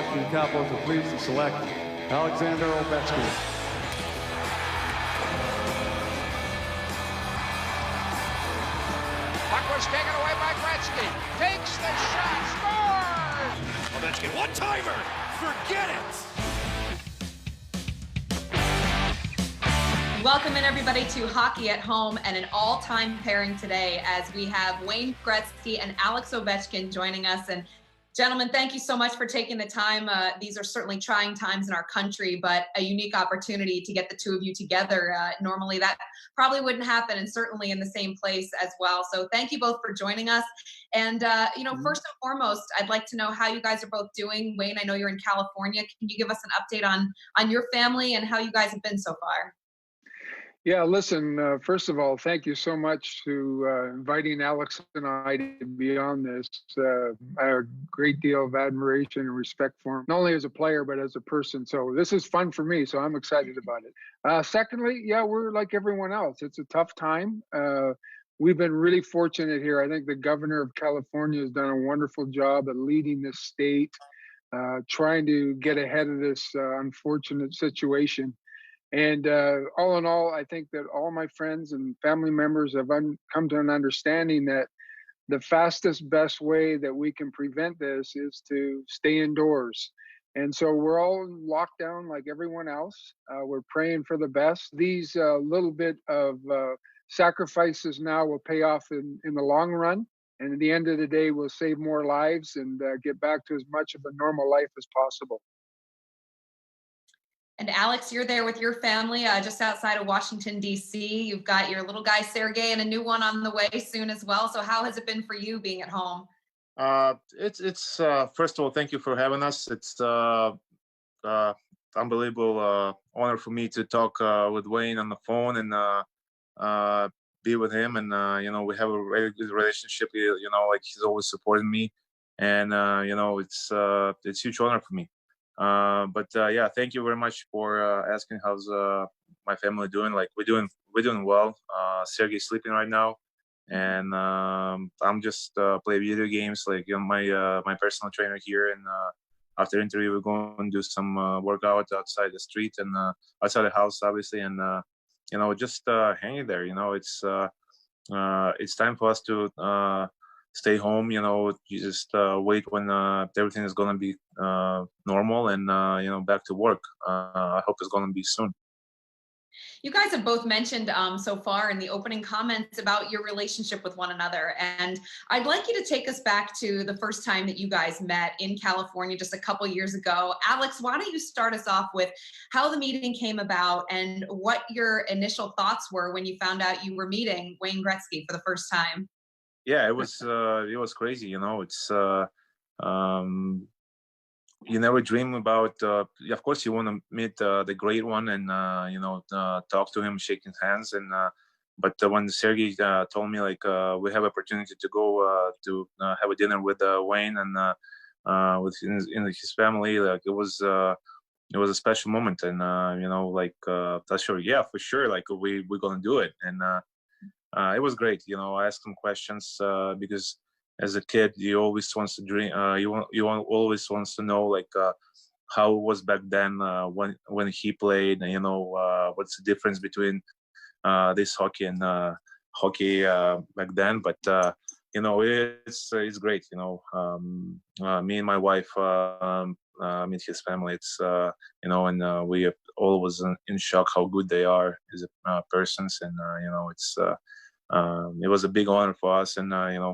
Washington Capitals are pleased to select Alexander Ovechkin. Puck was taken away by Gretzky. Takes the shot, scores! Ovechkin, one-timer! Forget it! Welcome in, everybody, to Hockey at Home and an all-time pairing today as we have Wayne Gretzky and Alex Ovechkin joining us. And gentlemen, thank you so much for taking the time. These are certainly trying times in our country, but a unique opportunity to get the two of you together. Normally that probably wouldn't happen, and certainly in the same place as well. So thank you both for joining us. And, first and foremost, I'd like to know how you guys are both doing. Wayne, I know you're in California. Can you give us an update on your family and how you guys have been so far? Yeah, listen, first of all, thank you so much to inviting Alex and I to be on this. I have a great deal of admiration and respect for him, not only as a player, but as a person. So this is fun for me, so I'm excited about it. Secondly, yeah, we're like everyone else. It's a tough time. We've been really fortunate here. I think the governor of California has done a wonderful job at leading this state, trying to get ahead of this unfortunate situation. And all in all, I think that all my friends and family members have come to an understanding that the fastest, best way that we can prevent this is to stay indoors. And so we're all in lockdown like everyone else. We're praying for the best. These little bit of sacrifices now will pay off in the long run. And at the end of the day, we'll save more lives and get back to as much of a normal life as possible. And Alex, you're there with your family just outside of Washington, D.C. You've got your little guy, Sergey, and a new one on the way soon as well. So how has it been for you being at home? It's first of all, thank you for having us. It's unbelievable honor for me to talk with Wayne on the phone and be with him. And, we have a very good relationship. Like he's always supporting me. And, it's a huge honor for me. Yeah, thank you very much for asking how's my family doing. Like we're doing well. Sergey's sleeping right now, and I'm just play video games. Like my personal trainer here, and after interview we're going to do some workout outside the street and outside the house, obviously, and just hanging there. It's time for us to stay home, you just wait when everything is going to be normal and, back to work. I hope it's going to be soon. You guys have both mentioned so far in the opening comments about your relationship with one another. And I'd like you to take us back to the first time that you guys met in California just a couple years ago. Alex, why don't you start us off with how the meeting came about and what your initial thoughts were when you found out you were meeting Wayne Gretzky for the first time? Yeah, it was crazy. It's you never dream about. Of course, you want to meet the great one and talk to him, shake his hands. And but when Sergey told me like we have opportunity to go to have a dinner with Wayne and with his family, like it was a special moment. And that's sure, yeah, for sure. Like we're gonna do it. And it was great. I asked him questions because as a kid, you always wants to dream. Always wants to know like how it was back then when he played. And, what's the difference between this hockey and hockey back then. But it's great. Me and my wife meet his family. It's and we are always in shock how good they are as persons. And it was a big honor for us. And how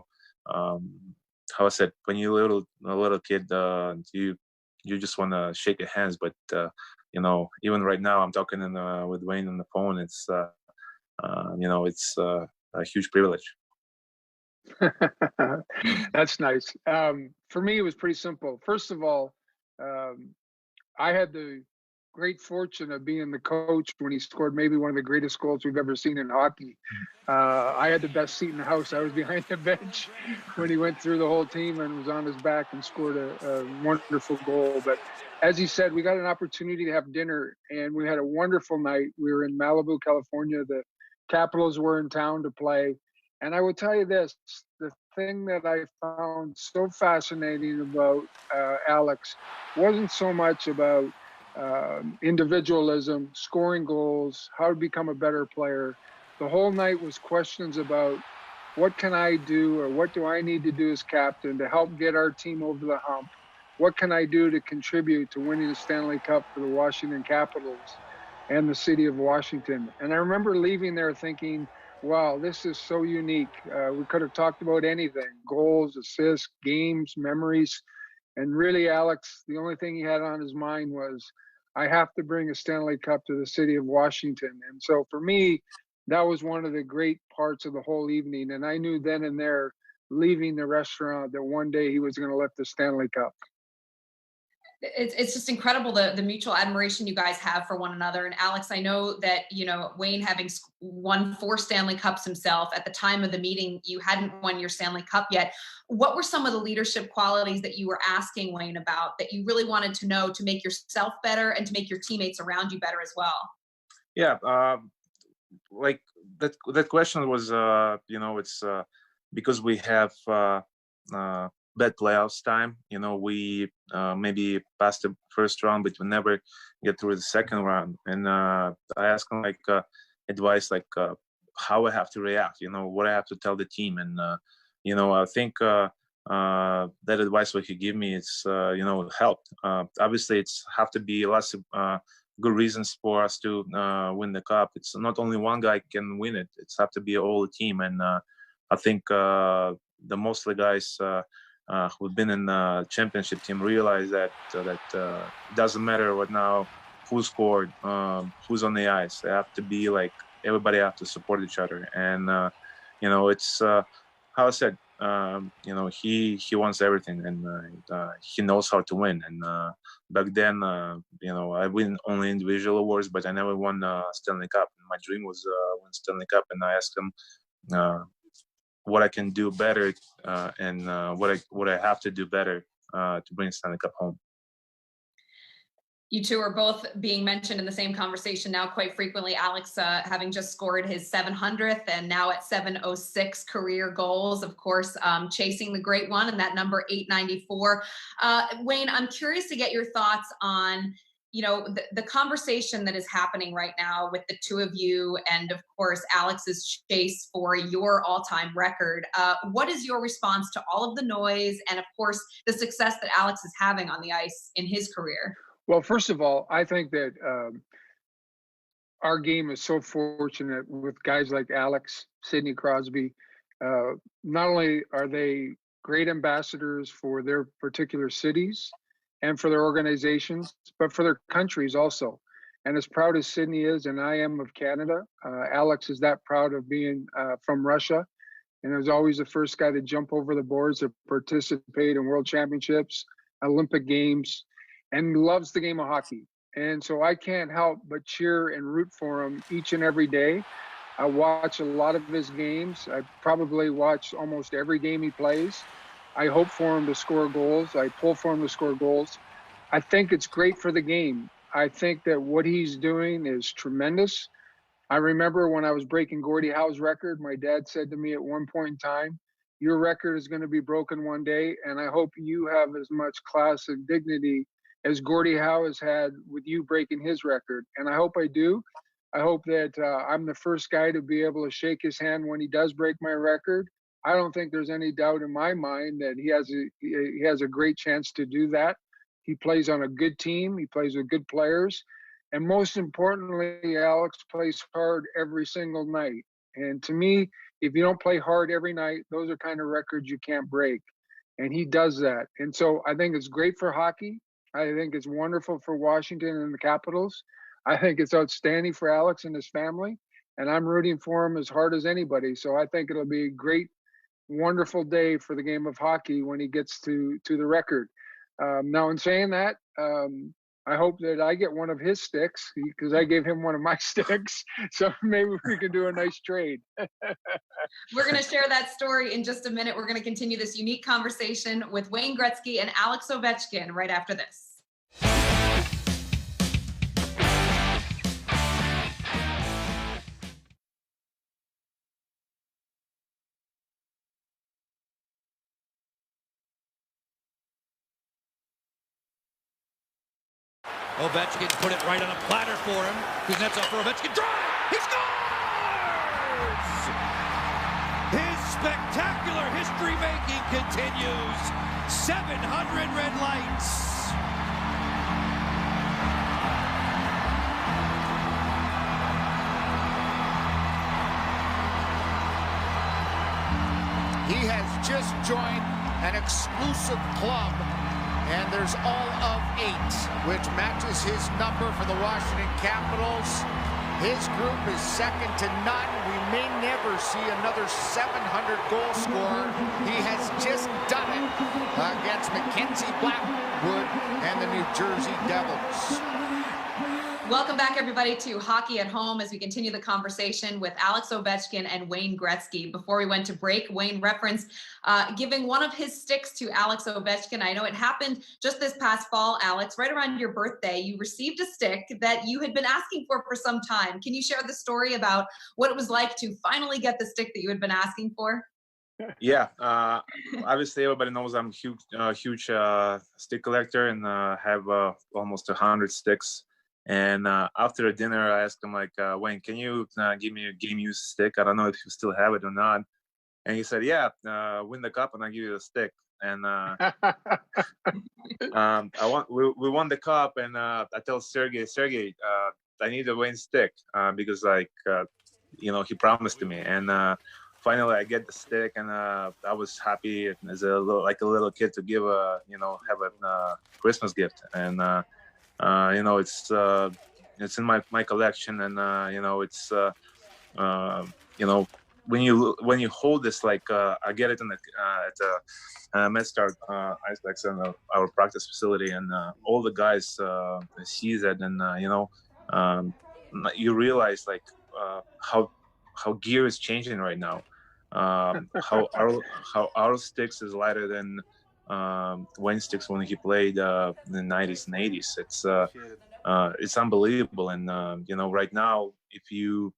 I said, when you're a little kid, you just want to shake your hands. But even right now, I'm talking with Wayne on the phone. It's it's a huge privilege. That's nice. For me, it was pretty simple. First of all, I had the great fortune of being the coach when he scored maybe one of the greatest goals we've ever seen in hockey. I had the best seat in the house. I was behind the bench when he went through the whole team and was on his back and scored a wonderful goal. But as he said, we got an opportunity to have dinner, and we had a wonderful night. We were in Malibu, California. The Capitals were in town to play, And I will tell you this, the thing that I found so fascinating about Alex wasn't so much about individualism, scoring goals, how to become a better player. The whole night was questions about what can I do, or what do I need to do as captain to help get our team over the hump? What can I do to contribute to winning the Stanley Cup for the Washington Capitals and the city of Washington? And I remember leaving there thinking, wow, this is so unique. We could have talked about anything, goals, assists, games, memories. And really, Alex, the only thing he had on his mind was, I have to bring a Stanley Cup to the city of Washington. And so for me, that was one of the great parts of the whole evening. And I knew then and there, leaving the restaurant, that one day he was going to lift the Stanley Cup. It's just incredible the mutual admiration you guys have for one another. And Alex, I know that, you know, Wayne, having won 4 Stanley Cups himself, at the time of the meeting, you hadn't won your Stanley Cup yet. What were some of the leadership qualities that you were asking Wayne about that you really wanted to know to make yourself better and to make your teammates around you better as well? Yeah, like that question was, you know, it's because we have bad playoffs time. You know, we maybe passed the first round, but we never get through the second round. And I asked him like advice, like how I have to react. You know, what I have to tell the team. And you know, I think that advice what he gave me, it's you know, helped. Obviously, it's have to be lots of good reasons for us to win the cup. It's not only one guy can win it. It's have to be all the team. And I think the most of the guys who've been in the championship team realize that it doesn't matter what now, who scored, who's on the ice. They have to be like, everybody have to support each other. And you know, it's how I said, you know, he wants everything, and he knows how to win. And back then, you know, I win only individual awards, but I never won Stanley Cup. And my dream was win Stanley Cup, and I asked him what I can do better, and what I have to do better to bring Stanley Cup home. You two are both being mentioned in the same conversation now quite frequently. Alex having just scored his 700th and now at 706 career goals, of course, chasing the great one, and that number 894. Wayne, I'm curious to get your thoughts on, you know, the conversation that is happening right now with the two of you, and of course, Alex's chase for your all-time record. What is your response to all of the noise and, of course, the success that Alex is having on the ice in his career? Well, first of all, I think that our game is so fortunate with guys like Alex, Sidney Crosby. Not only are they great ambassadors for their particular cities and for their organizations, but for their countries also. And as proud as Sidney is, and I am of Canada, Alex is that proud of being from Russia. And was always the first guy to jump over the boards to participate in world championships, Olympic Games, and loves the game of hockey. And so I can't help but cheer and root for him each and every day. I watch a lot of his games. I probably watch almost every game he plays. I hope for him to score goals. I pull for him to score goals. I think it's great for the game. I think that what he's doing is tremendous. I remember when I was breaking Gordie Howe's record, my dad said to me at one point in time, your record is going to be broken one day, and I hope you have as much class and dignity as Gordie Howe has had with you breaking his record. And I hope I do. I hope that I'm the first guy to be able to shake his hand when he does break my record. I don't think there's any doubt in my mind that he has a great chance to do that. He plays on a good team. He plays with good players. And most importantly, Alex plays hard every single night. And to me, if you don't play hard every night, those are kind of records you can't break. And he does that. And so I think it's great for hockey. I think it's wonderful for Washington and the Capitals. I think it's outstanding for Alex and his family. And I'm rooting for him as hard as anybody. So I think it'll be a great, wonderful day for the game of hockey when he gets to the record. Now, in saying that, I hope that I get one of his sticks because I gave him one of my sticks. So maybe we can do a nice trade. We're going to share that story in just a minute. We're going to continue this unique conversation with Wayne Gretzky and Alex Ovechkin right after this. Ovechkin's put it right on a platter for him. Kuznetsov for Ovechkin. Drive! He scores! His spectacular history-making continues. 700 red lights. He has just joined an exclusive club, and there's all of 8, which matches his number for the Washington Capitals. His group is second to none. We may never see another 700 goal scorer. He has just done it against Mackenzie Blackwood and the New Jersey Devils. Welcome back, everybody, to Hockey at Home as we continue the conversation with Alex Ovechkin and Wayne Gretzky. Before we went to break, Wayne referenced giving one of his sticks to Alex Ovechkin. I know it happened just this past fall, Alex, right around your birthday. You received a stick that you had been asking for some time. Can you share the story about what it was like to finally get the stick that you had been asking for? Yeah, obviously everybody knows I'm huge stick collector and have almost 100 sticks. And after a dinner, I asked him, like, Wayne, can you give me a game-used stick? I don't know if you still have it or not. And he said, yeah, win the cup and I'll give you the stick. And we won the cup, and I tell Sergey, I need a Wayne stick because, like, he promised to me. And finally, I get the stick, and I was happy as a little kid to give have a Christmas gift. And it's in my collection, and it's when you hold this, like, I get it at MedStar Iceplex in our practice facility, and all the guys see that, and you realize, like, how gear is changing right now, how our sticks is lighter than Wayne sticks when he played in the 90s and 80s. It's unbelievable. And right now, if you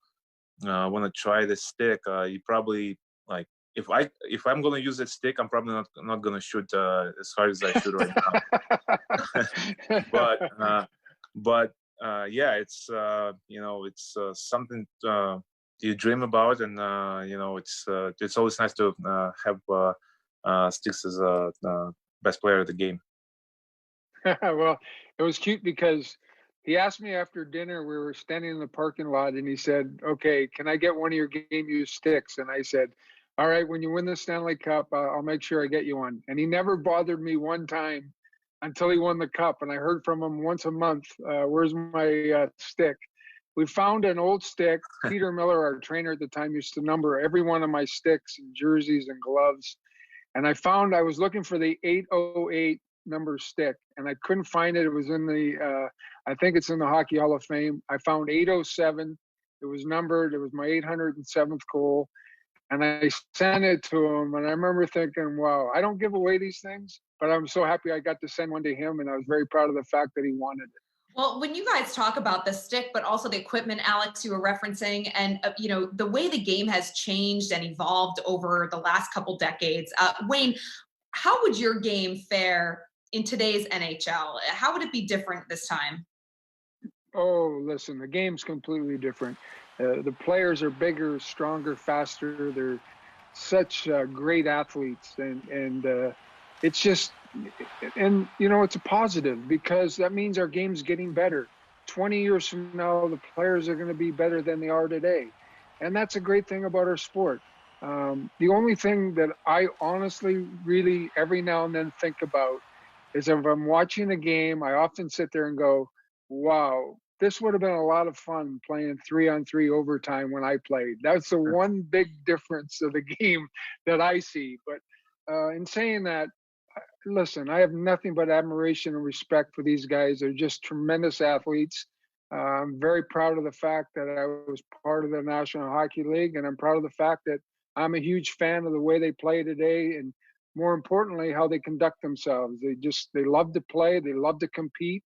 want to try this stick, you probably, like, if I'm going to use that stick, I'm probably not going to shoot as hard as I shoot right now. but yeah, it's it's something you dream about, and it's always nice to have sticks as a best player of the game. Well, it was cute because he asked me after dinner. We were standing in the parking lot, and he said, okay, can I get one of your game-used sticks? And I said, all right, when you win the Stanley Cup, I'll make sure I get you one. And he never bothered me one time until he won the cup. And I heard from him once a month, where's my stick? We found an old stick. Peter Miller, our trainer at the time, used to number every one of my sticks and jerseys and gloves. And I was looking for the 808 number stick, and I couldn't find it. It was in I think it's in the Hockey Hall of Fame. I found 807. It was numbered. It was my 807th goal. And I sent it to him. And I remember thinking, wow, I don't give away these things, but I'm so happy I got to send one to him. And I was very proud of the fact that he wanted it. Well, when you guys talk about the stick, but also the equipment, Alex, you were referencing, and the way the game has changed and evolved over the last couple decades. Wayne, how would your game fare in today's NHL? How would it be different this time? Oh, listen, the game's completely different. The players are bigger, stronger, faster. They're such great athletes, and it's just. And, it's a positive because that means our game's getting better. 20 years from now, the players are going to be better than they are today. And that's a great thing about our sport. The only thing that I honestly really every now and then think about is if I'm watching a game, I often sit there and go, wow, this would have been a lot of fun playing 3-on-3 overtime when I played. That's the one big difference of the game that I see. But in saying that, listen, I have nothing but admiration and respect for these guys. They're just tremendous athletes. I'm very proud of the fact that I was part of the National Hockey League, and I'm proud of the fact that I'm a huge fan of the way they play today, and more importantly, how they conduct themselves. They love to play. They love to compete.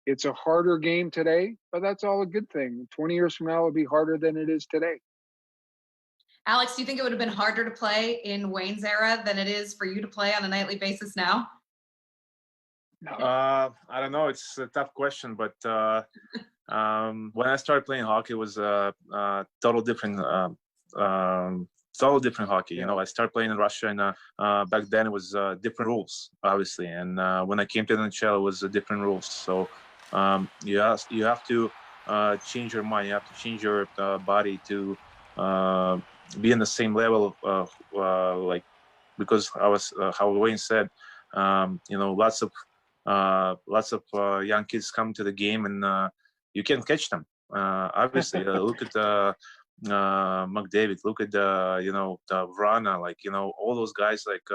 It's a harder game today, but that's all a good thing. 20 years from now, it'll be harder than it is today. Alex, do you think it would have been harder to play in Wayne's era than it is for you to play on a nightly basis now? I don't know. It's a tough question, but when I started playing hockey, it was total different hockey. You know, I started playing in Russia, and back then it was different rules, obviously. And when I came to the NHL, it was different rules. So you have to change your mind. You have to change your body to be in the same level of like, because I was how Wayne said, you know, lots of young kids come to the game, and you can catch them. Obviously, look at McDavid, look at Vrana, like, you know, all those guys like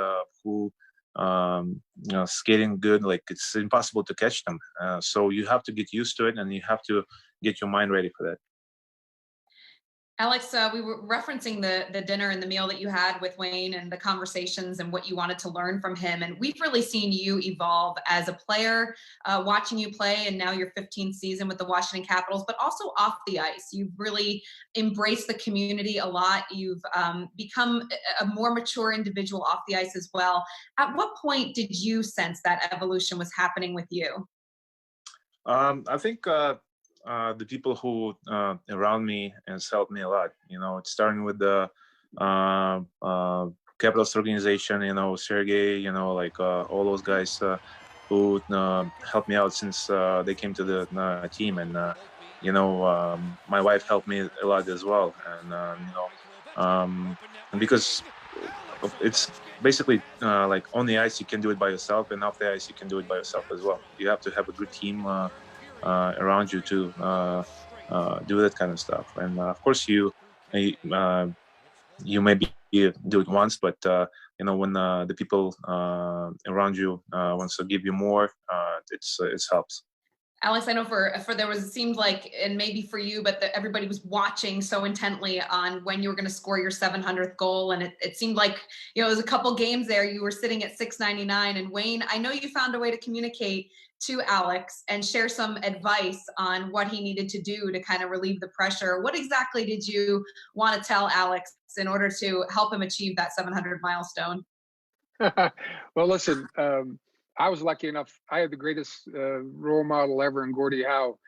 who you know, skating good, like it's impossible to catch them. So you have to get used to it, and you have to get your mind ready for that. Alex, we were referencing the dinner and the meal that you had with Wayne and the conversations and what you wanted to learn from him. And we've really seen you evolve as a player, watching you play, and now your 15th season with the Washington Capitals, but also off the ice. You've really embraced the community a lot. You've become a more mature individual off the ice as well. At what point did you sense that evolution was happening with you? I think the people who around me has helped me a lot. You know, it's starting with the Capitals organization. You know, Sergey. You know, like all those guys who helped me out since they came to the team, and you know, my wife helped me a lot as well. And you know, and because it's basically like on the ice you can do it by yourself, and off the ice you can do it by yourself as well. You have to have a good team around you to do that kind of stuff. And of course you maybe do it once, but you know, when the people around you wants to give you more, it helps. Alex, I know for there was, it seemed like, and maybe for you, but everybody was watching so intently on when you were going to score your 700th goal. And it seemed like, you know, it was a couple games there, you were sitting at 699. And Wayne, I know you found a way to communicate to Alex and share some advice on what he needed to do to kind of relieve the pressure. What exactly did you want to tell Alex in order to help him achieve that 700 milestone? Well, listen, I was lucky enough. I had the greatest role model ever in Gordie Howe.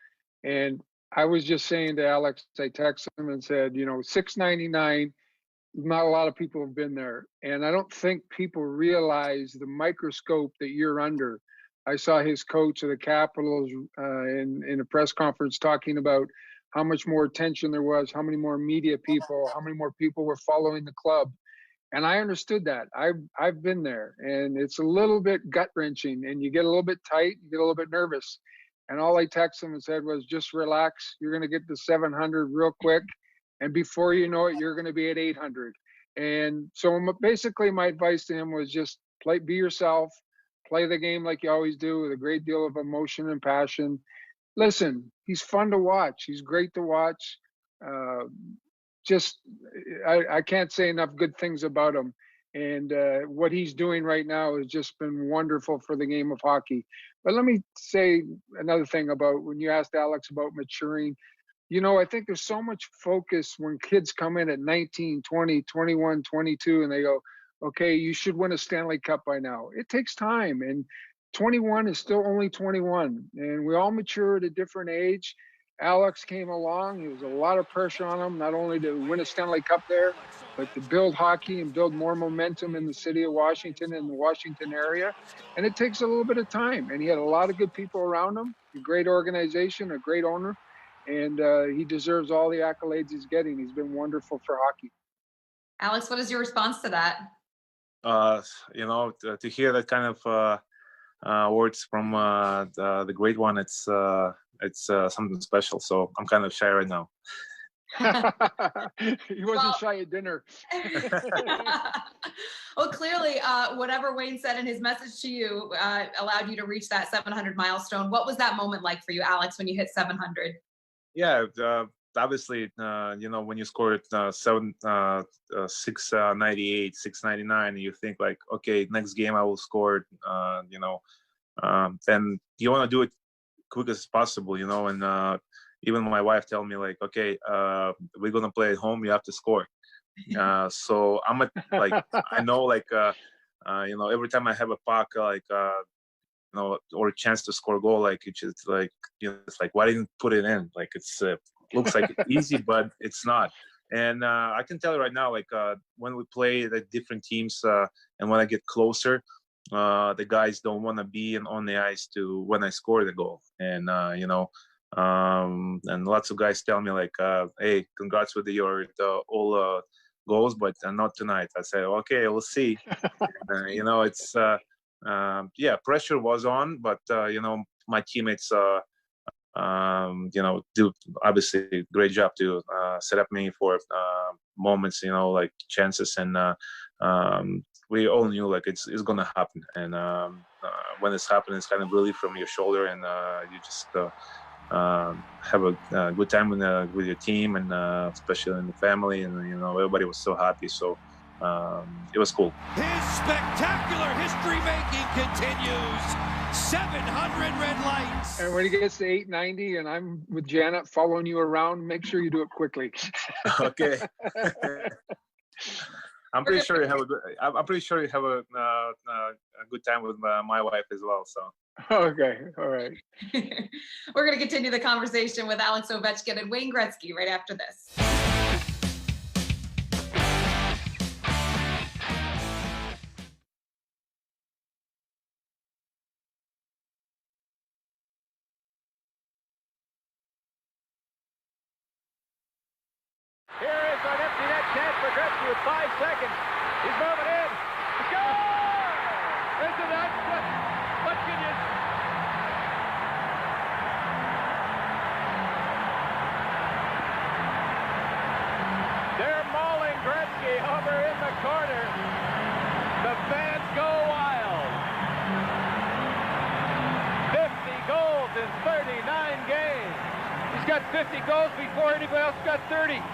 And I was just saying to Alex, I texted him and said, you know, 699, not a lot of people have been there. And I don't think people realize the microscope that you're under. I saw his coach of the Capitals in a press conference talking about how much more attention there was, how many more media people, how many more people were following the club. And I understood that. I've been there, and it's a little bit gut wrenching, and you get a little bit tight, you get a little bit nervous. And all I texted him and said was, just relax. You're going to get to 700 real quick. And before you know it, you're going to be at 800. And so basically my advice to him was just be yourself, play the game like you always do with a great deal of emotion and passion. Listen, he's fun to watch. He's great to watch. I can't say enough good things about him. And what he's doing right now has just been wonderful for the game of hockey. But let me say another thing about when you asked Alex about maturing. You know, I think there's so much focus when kids come in at 19, 20, 21, 22, and they go, okay, you should win a Stanley Cup by now. It takes time. And 21 is still only 21. And we all mature at a different age. Alex came along. There was a lot of pressure on him, not only to win a Stanley Cup there, but to build hockey and build more momentum in the city of Washington and the Washington area. And it takes a little bit of time. And he had a lot of good people around him, a great organization, a great owner. And he deserves all the accolades he's getting. He's been wonderful for hockey. Alex, what is your response to that? You know, to hear that kind of words from the great one, it's something special. So I'm kind of shy right now. He wasn't shy at dinner. Well, clearly, whatever Wayne said in his message to you allowed you to reach that 700 milestone. What was that moment like for you, Alex, when you hit 700? Yeah, obviously, you know, when you score 698, 699, you think like, okay, next game I will score, you know, then you want to do it quick as possible, you know. And even my wife tell me like, okay, we're gonna play at home, you have to score. So I'm like, I know, like, you know, every time I have a puck, like, or a chance to score a goal, like it's just like, it's like, why didn't you put it in? Like it's looks like it's easy, but it's not. And I can tell you right now, like when we play the different teams, and when I get closer, the guys don't want to be on the ice to when I score the goal. And and lots of guys tell me like, "Hey, congrats with your all goals, but not tonight." I say, "Okay, we'll see." And, it's pressure was on, but my teammates do obviously great job to set up me for moments, like chances, and we all knew like it's gonna happen. And when it's happening, it's kind of relief from your shoulder, and you just have a good time with your team, and especially in the family, and everybody was so happy. So it was cool. His spectacular history-making continues. 700 red lights. And when he gets to 890 and I'm with Janet following you around, make sure you do it quickly. Okay. I'm pretty sure you have a good time with my wife as well. So. Okay. All right. We're going to continue the conversation with Alex Ovechkin and Wayne Gretzky right after this. Here is an empty net chance for Gretzky with 5 seconds. He's moving in. Score! Isn't that what can you... They're mauling Gretzky over in the corner. The fans go wild. 50 goals in 39 games. He's got 50 goals before anybody else got 30.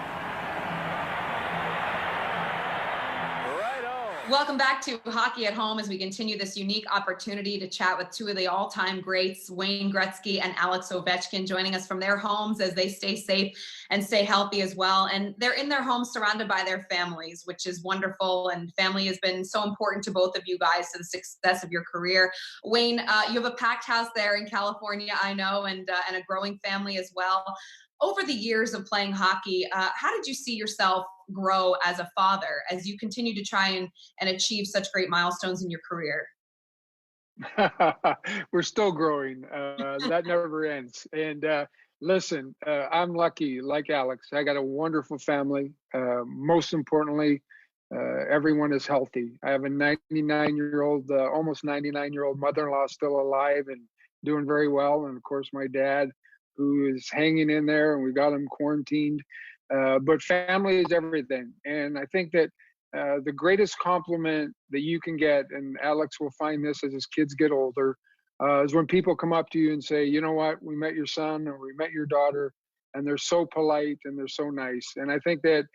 Welcome back to Hockey at Home as we continue this unique opportunity to chat with two of the all-time greats, Wayne Gretzky and Alex Ovechkin, joining us from their homes as they stay safe and stay healthy as well. And they're in their homes surrounded by their families, which is wonderful. And family has been so important to both of you guys to the success of your career. Wayne, you have a packed house there in California, I know, and a growing family as well. Over the years of playing hockey, how did you see yourself grow as a father as you continue to try and achieve such great milestones in your career? We're still growing. That never ends. And listen, I'm lucky, like Alex. I got a wonderful family. Most importantly, everyone is healthy. I have a 99-year-old, almost 99-year-old mother-in-law still alive and doing very well. And of course, my dad, who is hanging in there, and we got him quarantined. But family is everything. And I think that the greatest compliment that you can get, and Alex will find this as his kids get older, is when people come up to you and say, you know what, we met your son or we met your daughter, and they're so polite and they're so nice. And I think that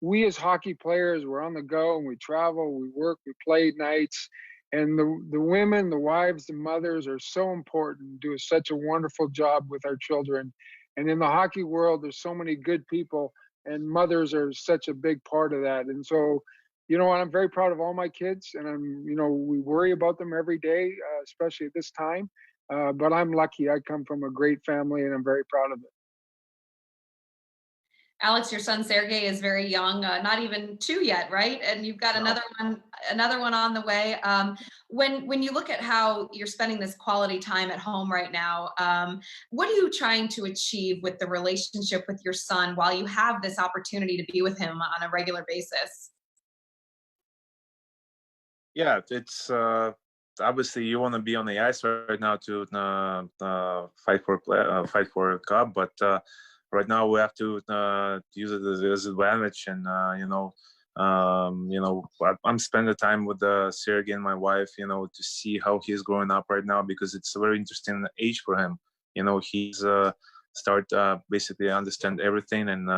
we as hockey players, we're on the go and we travel, we work, we play nights. And the women, the wives, the mothers are so important, do such a wonderful job with our children. And in the hockey world, there's so many good people, and mothers are such a big part of that. And so, I'm very proud of all my kids, and we worry about them every day, especially at this time. But I'm lucky. I come from a great family, and I'm very proud of it. Alex, your son Sergey is very young, not even 2 yet, right? And you've got another one on the way. When you look at how you're spending this quality time at home right now, what are you trying to achieve with the relationship with your son while you have this opportunity to be with him on a regular basis? Yeah, it's obviously you want to be on the ice right now to fight for a cup, but right now we have to use it as an advantage. And I'm spending time with Sergey and my wife, to see how he's growing up right now, because it's a very interesting age for him. He's start basically understand everything, and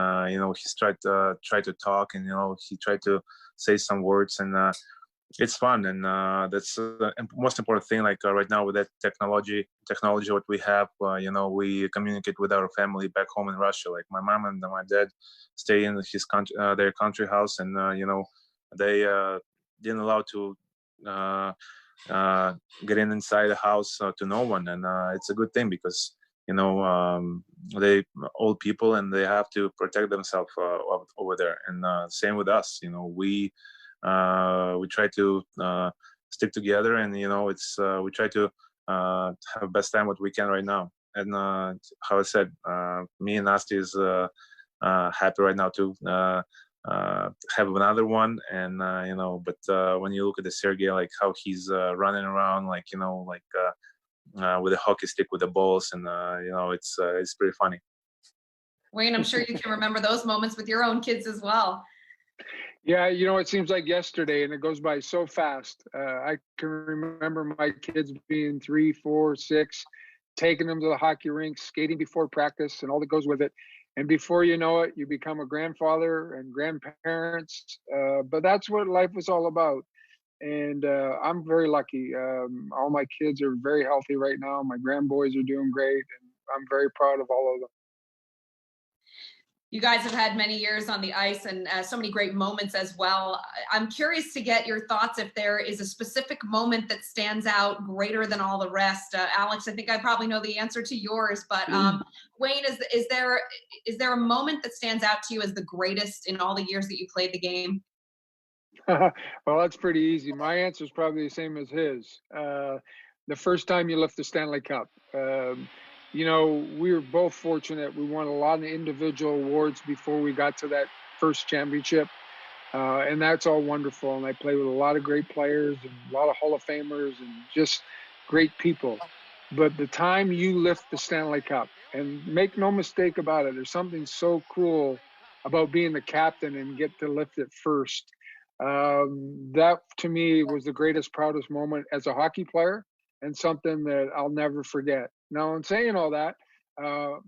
he's tried to talk, and he tried to say some words, and it's fun. And that's the most important thing. Like right now with that technology what we have, we communicate with our family back home in Russia. Like my mom and my dad stay in his country, their country house, and they didn't allow to getting inside the house to no one, and it's a good thing because they old people and they have to protect themselves over there. And same with us. We try to stick together, and we try to have the best time what we can right now. And how I said, me and Nasty is happy right now to have another one. And but when you look at the Sergey, like how he's running around, with a hockey stick with the balls, and it's pretty funny. Wayne, I'm sure you can remember those moments with your own kids as well. Yeah, it seems like yesterday, and it goes by so fast. I can remember my kids being 3, 4, 6, taking them to the hockey rink, skating before practice, and all that goes with it. And before you know it, you become a grandfather and grandparents. But that's what life is all about. And I'm very lucky. All my kids are very healthy right now. My grandboys are doing great, and I'm very proud of all of them. You guys have had many years on the ice and so many great moments as well. I'm curious to get your thoughts if there is a specific moment that stands out greater than all the rest. Alex, I think I probably know the answer to yours, but Wayne, is there a moment that stands out to you as the greatest in all the years that you played the game? Well, that's pretty easy. My answer is probably the same as his. The first time you lift the Stanley Cup. We were both fortunate. We won a lot of individual awards before we got to that first championship. And that's all wonderful. And I played with a lot of great players and a lot of Hall of Famers and just great people. But the time you lift the Stanley Cup, and make no mistake about it, there's something so cool about being the captain and get to lift it first. That to me was the greatest, proudest moment as a hockey player, and something that I'll never forget. Now, in saying all that,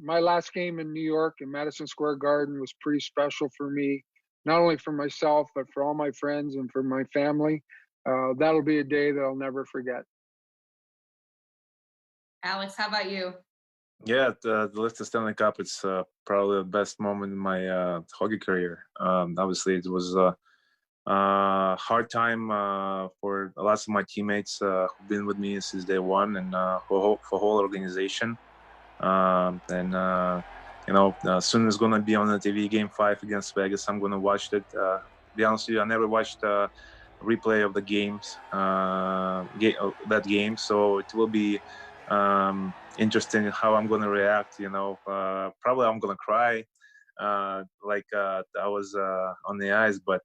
my last game in New York in Madison Square Garden was pretty special for me, not only for myself, but for all my friends and for my family. That'll be a day that I'll never forget. Alex, how about you? Yeah, the lift of Stanley Cup, it's probably the best moment in my hockey career. Obviously, it was hard time for lots of my teammates who've been with me since day one, and for whole organization. Soon it's gonna be on the TV, Game 5 against Vegas. I'm gonna watch it. To be honest with you, I never watched a replay of the games, that game, so it will be interesting how I'm gonna react. Probably I'm gonna cry like I was on the ice, but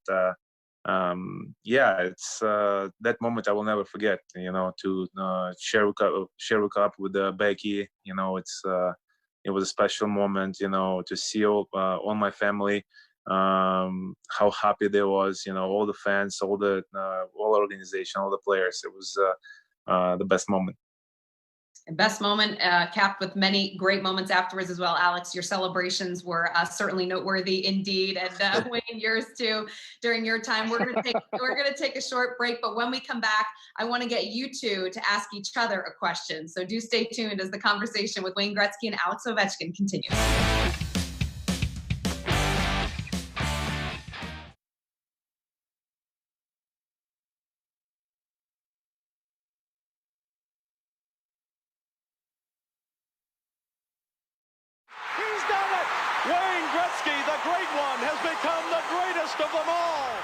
it's that moment I will never forget. To share a cup with Becky. It was a special moment. To see all my family, how happy they was. All the fans, all the organization, all the players. It was the best moment. Best moment, capped with many great moments afterwards as well. Alex, your celebrations were certainly noteworthy indeed, and Wayne, yours too during your time. We're gonna take a short break, but when we come back, I want to get you two to ask each other a question. So do stay tuned as the conversation with Wayne Gretzky and Alex Ovechkin continues. Wayne Gretzky, the great one, has become the greatest of them all.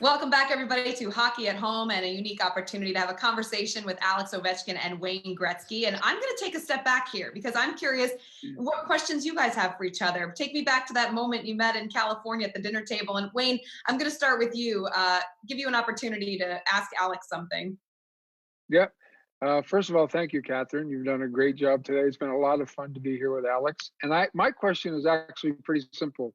Welcome back, everybody, to Hockey at Home, and a unique opportunity to have a conversation with Alex Ovechkin and Wayne Gretzky. And I'm going to take a step back here because I'm curious what questions you guys have for each other. Take me back to that moment you met in California at the dinner table. And Wayne, I'm going to start with you, give you an opportunity to ask Alex something. Yep. First of all, thank you, KATHRYN. You've done a great job today. It's been a lot of fun to be here with Alex. And my question is actually pretty simple.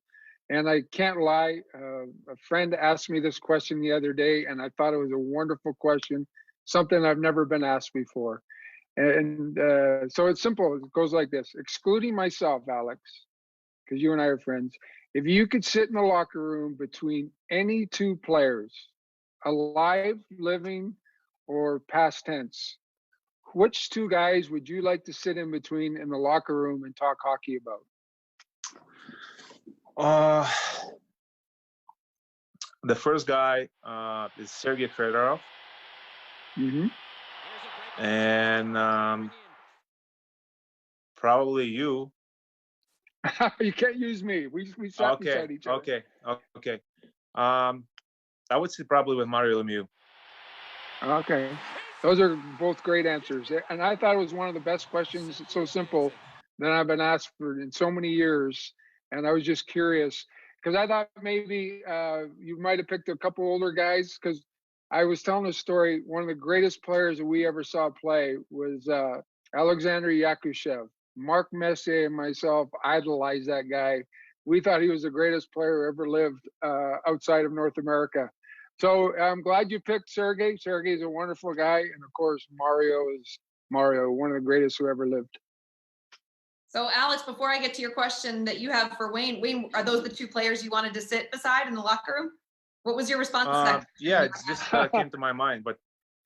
And I can't lie, a friend asked me this question the other day, and I thought it was a wonderful question, something I've never been asked before. And so it's simple. It goes like this. Excluding myself, Alex, because you and I are friends, if you could sit in the locker room between any two players, alive, living, or past tense, which two guys would you like to sit in between in the locker room and talk hockey about? The first guy is Sergei Fedorov. Mm-hmm. And probably you. You can't use me. We sat beside each other. Okay. I would say probably with Mario Lemieux. Okay. Those are both great answers. And I thought it was one of the best questions. It's so simple that I've been asked for in so many years. And I was just curious because I thought maybe you might have picked a couple older guys, because I was telling a story. One of the greatest players that we ever saw play was Alexander Yakushev. Mark Messier and myself idolized that guy. We thought he was the greatest player who ever lived outside of North America. So I'm glad you picked Sergei. Sergei's a wonderful guy. And of course, Mario is Mario, one of the greatest who ever lived. So Alex, before I get to your question that you have for Wayne, are those the two players you wanted to sit beside in the locker room? What was your response to that? Yeah, it just came to my mind, but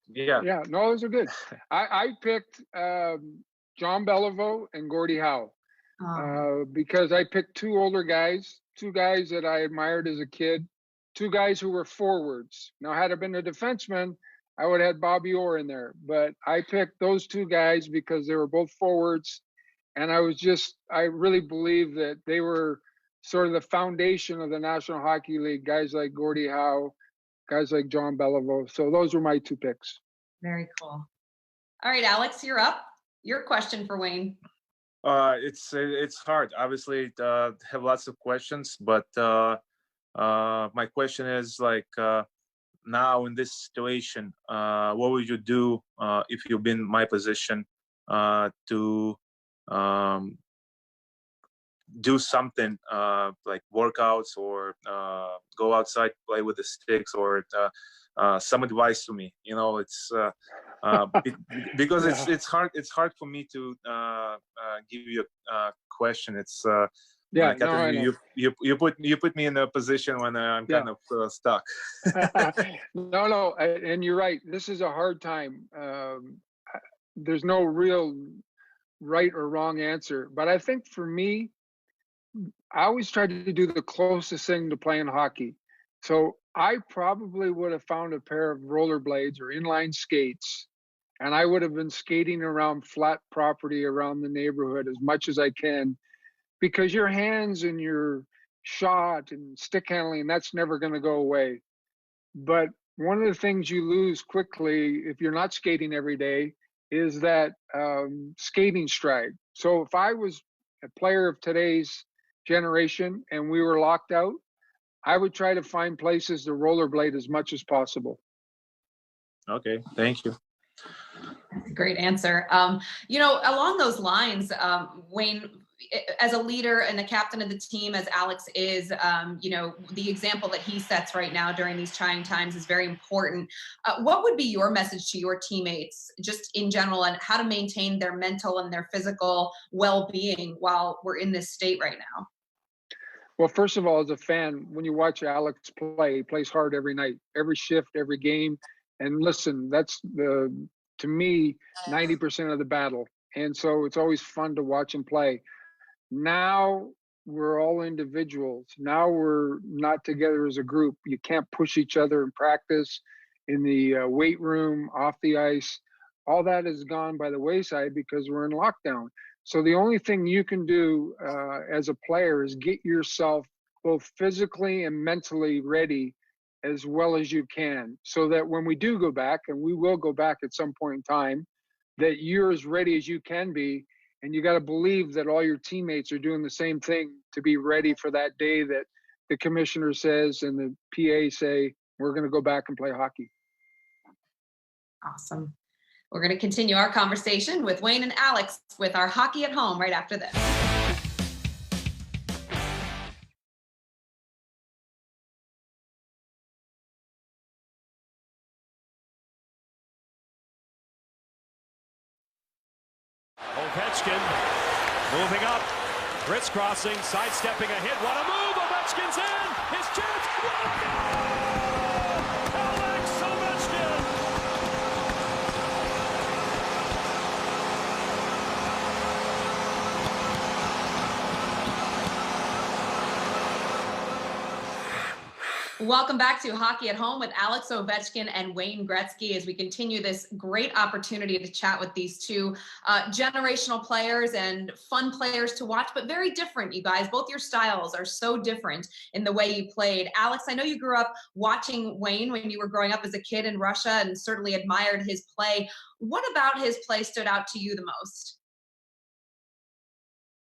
yeah. Yeah, no, those are good. I picked John Beliveau and Gordie Howe because I picked two older guys, two guys that I admired as a kid, two guys who were forwards. Now, had I been a defenseman, I would have had Bobby Orr in there, but I picked those two guys because they were both forwards. And I really believe that they were sort of the foundation of the National Hockey League, guys like Gordie Howe, guys like John Beliveau. So those were my two picks. Very cool. All right, Alex, you're up. Your question for Wayne. It's hard. Obviously, have lots of questions, but my question is like, now in this situation, what would you do if you've been in my position to do something like workouts or go outside, play with the sticks, or some advice to me? You know, it's because it's hard for me to give you a question. It's you put me in a position when I'm kind of stuck. No, and you're right. This is a hard time. There's no real right or wrong answer, but I think for me, I always try to do the closest thing to playing hockey. So I probably would have found a pair of rollerblades or inline skates, and I would have been skating around flat property around the neighborhood as much as I can, because your hands and your shot and stick handling, that's never going to go away. But one of the things you lose quickly if you're not skating every day is that skating stride. So if I was a player of today's generation and we were locked out, I would try to find places to rollerblade as much as possible. Okay, thank you. That's a great answer. Along those lines, Wayne, as a leader and a captain of the team, as Alex is, the example that he sets right now during these trying times is very important. What would be your message to your teammates, just in general, and how to maintain their mental and their physical well-being while we're in this state right now? Well, first of all, as a fan, when you watch Alex play, he plays hard every night, every shift, every game. And listen, that's to me, 90% of the battle. And so it's always fun to watch him play. Now we're all individuals. Now we're not together as a group. You can't push each other in practice, in the weight room, off the ice. All that is gone by the wayside because we're in lockdown. So the only thing you can do as a player is get yourself both physically and mentally ready as well as you can, so that when we do go back, and we will go back at some point in time, that you're as ready as you can be. And you got to believe that all your teammates are doing the same thing to be ready for that day that the commissioner says and the PA say, we're going to go back and play hockey. Awesome. We're going to continue our conversation with Wayne and Alex with our Hockey at Home right after this. Ovechkin moving up, crisscrossing, sidestepping a hit. What a move! Ovechkin's in! His chance! What a goal! Alex Ovechkin! Welcome back to Hockey at Home with Alex Ovechkin and Wayne Gretzky as we continue this great opportunity to chat with these two generational players and fun players to watch, but very different, you guys. Both your styles are so different in the way you played. Alex, I know you grew up watching Wayne when you were growing up as a kid in Russia and certainly admired his play. What about his play stood out to you the most?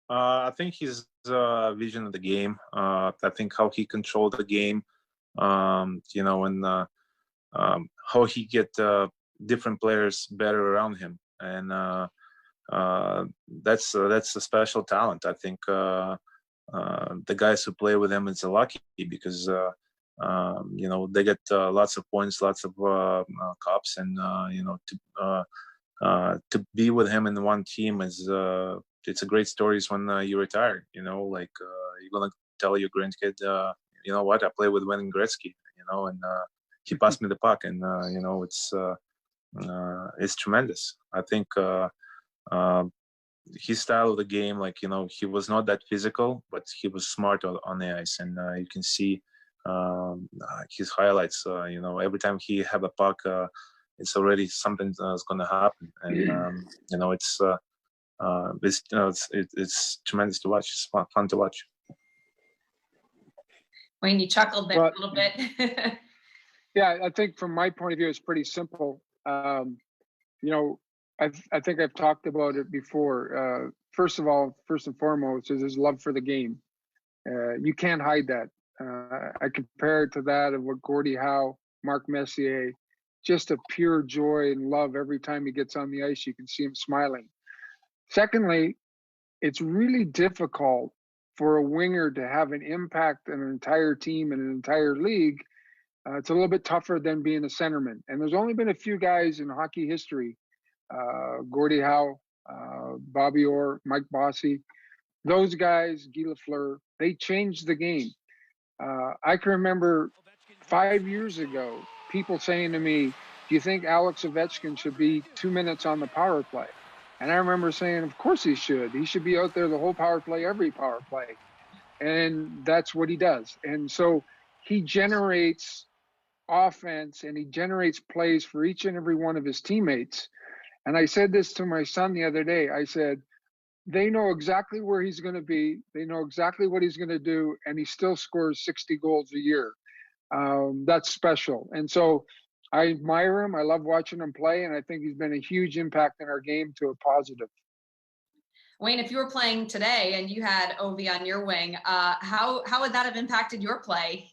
I think his vision of the game. I think how he controlled the game. And how he get different players better around him, and that's a special talent. I think the guys who play with him is lucky because they get lots of points, lots of cups, and to be with him in one team is it's a great story when you retire. You're gonna tell your grandkid. You know what? I play with Wayne Gretzky, and he passed me the puck, and it's tremendous. I think his style of the game, he was not that physical, but he was smart on the ice, and you can see his highlights. Every time he have a puck, it's already something that's going to happen, and it's tremendous to watch. It's fun to watch. Wayne, you chuckled there a little bit. Yeah, I think from my point of view, it's pretty simple. I think I've talked about it before. First and foremost, is his love for the game. You can't hide that. I compare it to that of what Gordie Howe, Mark Messier, just a pure joy and love every time he gets on the ice. You can see him smiling. Secondly, it's really difficult for a winger to have an impact on an entire team and an entire league. It's a little bit tougher than being a centerman. And there's only been a few guys in hockey history, Gordie Howe, Bobby Orr, Mike Bossy. Those guys, Guy Lafleur, they changed the game. I can remember 5 years ago, people saying to me, do you think Alex Ovechkin should be 2 minutes on the power play? And I remember saying, of course he should. He should be out there the whole power play, every power play. And that's what he does. And so he generates offense and he generates plays for each and every one of his teammates. And I said this to my son the other day. I said, they know exactly where he's going to be. They know exactly what he's going to do. And he still scores 60 goals a year. That's special. And so I admire him. I love watching him play, and I think he's been a huge impact in our game to a positive. Wayne, if you were playing today and you had Ovi on your wing, how would that have impacted your play?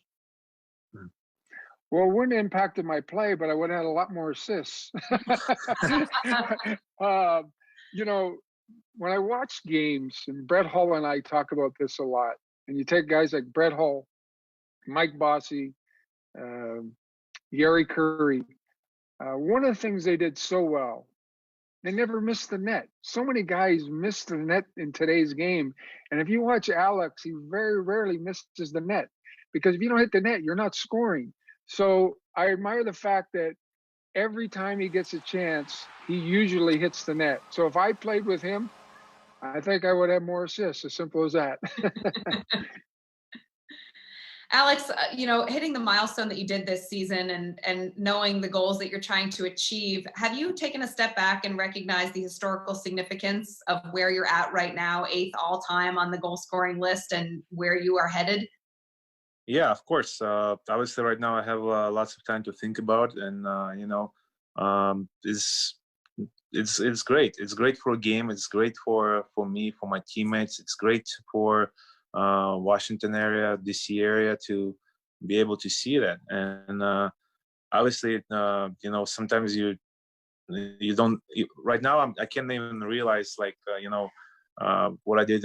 Well, it wouldn't have impacted my play, but I would have had a lot more assists. When I watch games, and Brett Hull and I talk about this a lot, and you take guys like Brett Hull, Mike Bossy, Gary Curry. One of the things they did so well, they never missed the net. So many guys missed the net in today's game. And if you watch Alex, he very rarely misses the net because if you don't hit the net, you're not scoring. So I admire the fact that every time he gets a chance, he usually hits the net. So if I played with him, I think I would have more assists, as simple as that. Alex, hitting the milestone that you did this season and knowing the goals that you're trying to achieve, have you taken a step back and recognized the historical significance of where you're at right now, 8th all time on the goal scoring list and where you are headed? Yeah, of course. Obviously right now I have lots of time to think about, and it's great. It's great for a game. It's great for me, for my teammates. It's great for Washington area, DC area to be able to see that. And obviously, sometimes you don't. Right now, I can't even realize what I did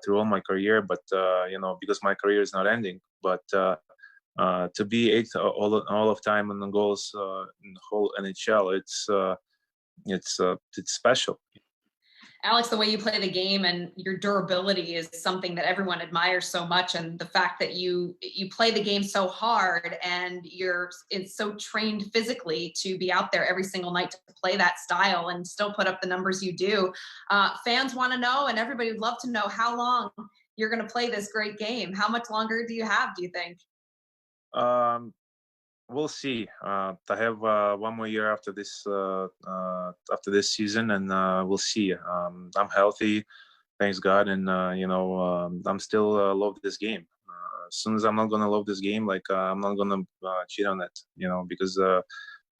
through all my career. But because my career is not ending. But to be 8th all of time in the goals in the whole NHL, it's special. Alex, the way you play the game and your durability is something that everyone admires so much. And the fact that you play the game so hard and it's so trained physically to be out there every single night to play that style and still put up the numbers you do. Fans want to know, and everybody would love to know how long you're going to play this great game. How much longer do you have, do you think? We'll see. I have one more year after this season, and we'll see. I'm healthy, thanks God, and I'm still love this game. As soon as I'm not gonna love this game, like I'm not gonna cheat on it, because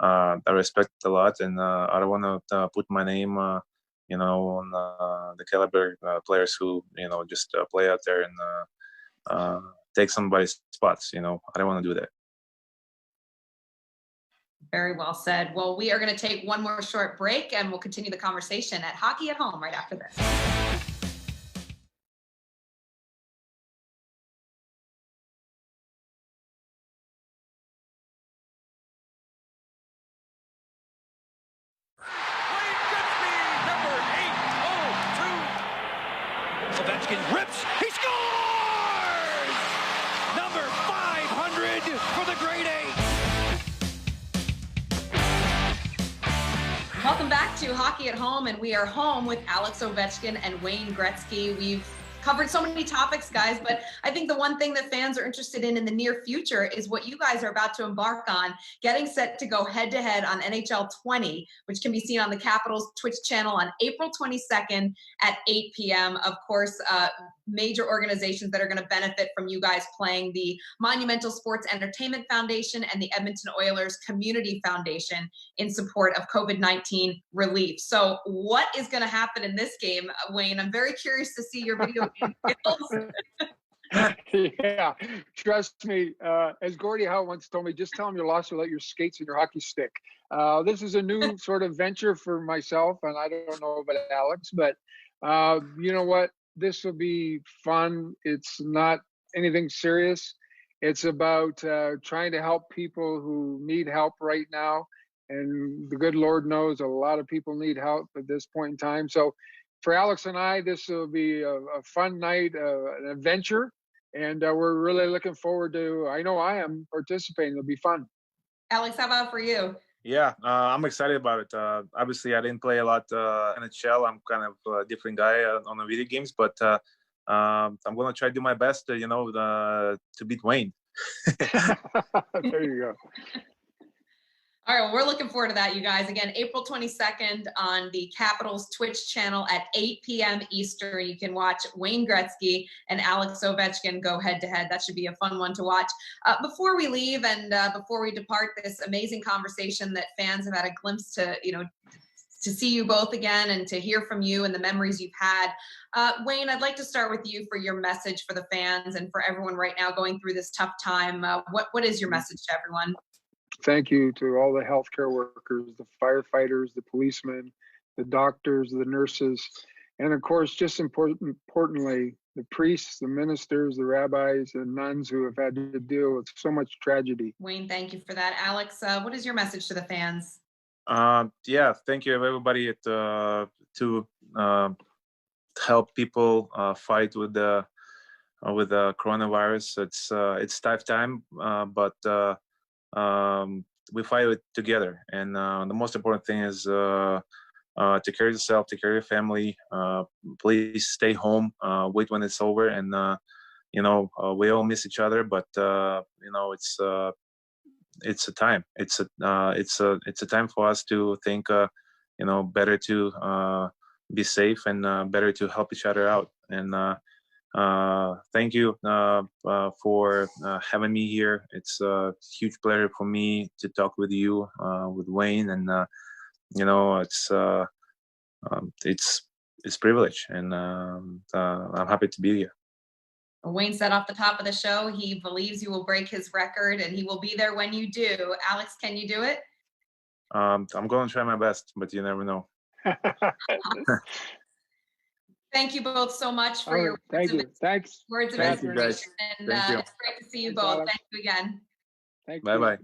I respect it a lot, and I don't want to put my name, on the caliber players who just play out there and take somebody's spots. I don't want to do that. Very well said. Well, we are going to take one more short break, and we'll continue the conversation at Hockey at Home right after this. Ovechkin rips, he scores! Number 500 for the Great Eight. Welcome back to Hockey at Home, and we are home with Alex Ovechkin and Wayne Gretzky. We've covered so many topics, guys, but I think the one thing that fans are interested in the near future is what you guys are about to embark on, getting set to go head-to-head on NHL 20, which can be seen on the Capitals Twitch channel on April 22nd at 8 p.m. Of course, major organizations that are going to benefit from you guys playing: the Monumental Sports Entertainment Foundation and the Edmonton Oilers Community Foundation in support of COVID-19 relief. So what is going to happen in this game, Wayne? I'm very curious to see your video game skills. Yeah, trust me. As Gordie Howe once told me, just tell him you lost without your skates and your hockey stick. This is a new sort of venture for myself, and I don't know about Alex, but you know what? This will be fun. It's not anything serious. It's about trying to help people who need help right now. And the good Lord knows a lot of people need help at this point in time. So for Alex and I, this will be a fun night, an adventure. And we're really looking forward to, I know I am participating. It'll be fun. Alex, how about for you? Yeah, I'm excited about it. Obviously, I didn't play a lot NHL. I'm kind of a different guy on the video games, but I'm going to try to do my best, to beat Wayne. There you go. All right, well, we're looking forward to that, you guys. Again, April 22nd on the Capitals Twitch channel at 8 p.m. Eastern. You can watch Wayne Gretzky and Alex Ovechkin go head-to-head. That should be a fun one to watch. Before we leave and before we depart this amazing conversation that fans have had a glimpse to, to see you both again and to hear from you and the memories you've had. Wayne, I'd like to start with you for your message for the fans and for everyone right now going through this tough time. What is your message to everyone? Thank you to all the healthcare workers, the firefighters, the policemen, the doctors, the nurses, and of course, just importantly, the priests, the ministers, the rabbis, and nuns who have had to deal with so much tragedy. Wayne, thank you for that. Alex, what is your message to the fans? Yeah, thank you everybody to help people fight with the coronavirus. It's tough time, but we fight it together. And the most important thing is take care of yourself, take care of your family. Please stay home. Wait when it's over. And we all miss each other, but it's a time. It's a time for us to think. Better to be safe and better to help each other out. And thank you for having me here. It's a huge pleasure for me to talk with you, with Wayne, and it's privilege, and I'm happy to be here. Wayne said off the top of the show he believes you will break his record, and he will be there when you do. Alex, can you do it? I'm going to try my best, but you never know. Thank you both so much for your words of inspiration. And Thank you. it's great to see you both. Thank you again. Thank you. Bye-bye.